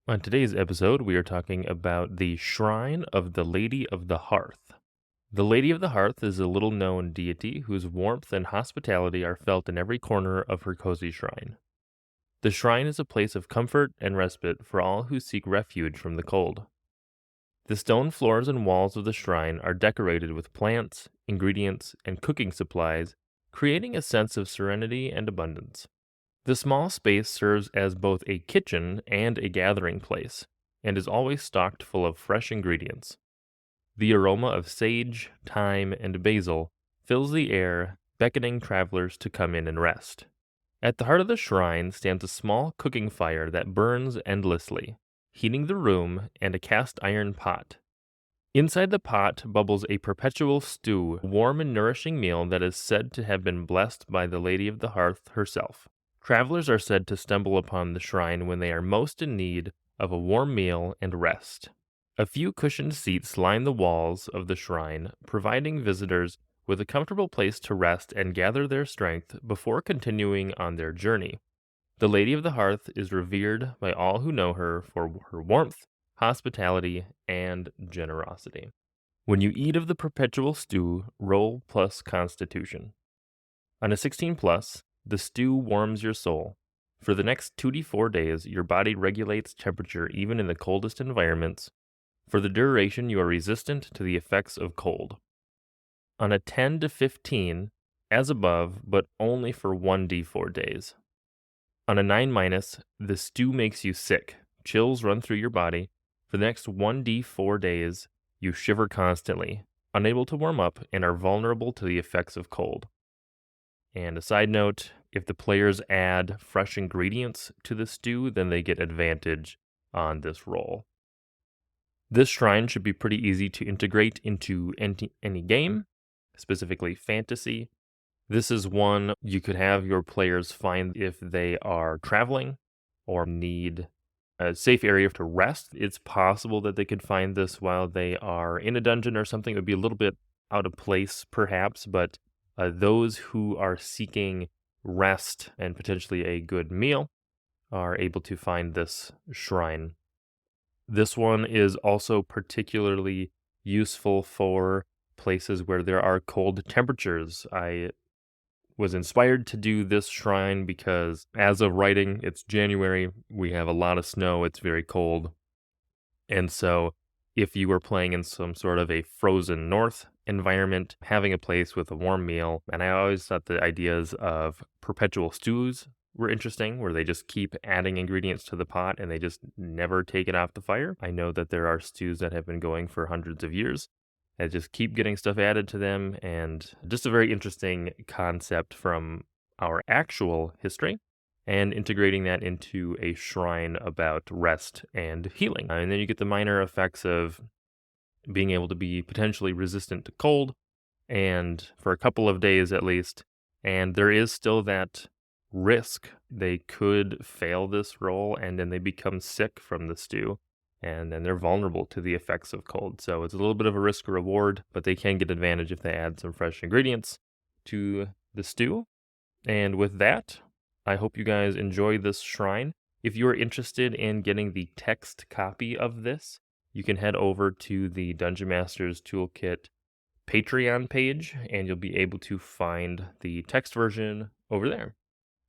On today's episode, we are talking about the Shrine of the Lady of the Hearth. The Lady of the Hearth is a little known deity whose warmth and hospitality are felt in every corner of her cozy shrine. The shrine is a place of comfort and respite for all who seek refuge from the cold. The stone floors and walls of the shrine are decorated with plants, ingredients, and cooking supplies, creating a sense of serenity and abundance. The small space serves as both a kitchen and a gathering place, and is always stocked full of fresh ingredients. The aroma of sage, thyme, and basil fills the air, beckoning travelers to come in and rest. At the heart of the shrine stands a small cooking fire that burns endlessly, heating the room and a cast iron pot. Inside the pot bubbles a perpetual stew, a warm and nourishing meal that is said to have been blessed by the Lady of the Hearth herself. Travelers are said to stumble upon the shrine when they are most in need of a warm meal and rest. A few cushioned seats line the walls of the shrine, providing visitors with a comfortable place to rest and gather their strength before continuing on their journey. The Lady of the Hearth is revered by all who know her for her warmth, hospitality, and generosity. When you eat of the perpetual stew, roll plus constitution. On a 16 plus, the stew warms your soul. For the next 2 to 4 days, your body regulates temperature even in the coldest environments. For the duration, you are resistant to the effects of cold. On a 10 to 15, as above, but only for 1d4 days. On a 9 minus, the stew makes you sick. Chills run through your body. For the next 1d4 days, you shiver constantly, unable to warm up, and are vulnerable to the effects of cold. And a side note, if the players add fresh ingredients to the stew, then they get advantage on this roll. This shrine should be pretty easy to integrate into any game, specifically fantasy. This is one you could have your players find if they are traveling or need a safe area to rest. It's possible that they could find this while they are in a dungeon or something. It would be a little bit out of place, perhaps, but those who are seeking rest and potentially a good meal are able to find this shrine. This one is also particularly useful for places where there are cold temperatures. I was inspired to do this shrine because as of writing, it's January, we have a lot of snow, it's very cold. And so if you were playing in some sort of a frozen north environment, having a place with a warm meal, and I always thought the ideas of perpetual stews were interesting, where they just keep adding ingredients to the pot and they just never take it off the fire. I know that there are stews that have been going for hundreds of years and just keep getting stuff added to them, and just a very interesting concept from our actual history and integrating that into a shrine about rest and healing. And then you get the minor effects of being able to be potentially resistant to cold, and for a couple of days at least. And there is still that risk they could fail this roll and then they become sick from the stew, and then they're vulnerable to the effects of cold. So it's a little bit of a risk reward, but they can get advantage if they add some fresh ingredients to the stew. And with that, I hope you guys enjoy this shrine. If you are interested in getting the text copy of this, you can head over to the Dungeon Master's Toolkit Patreon page, and you'll be able to find the text version over there.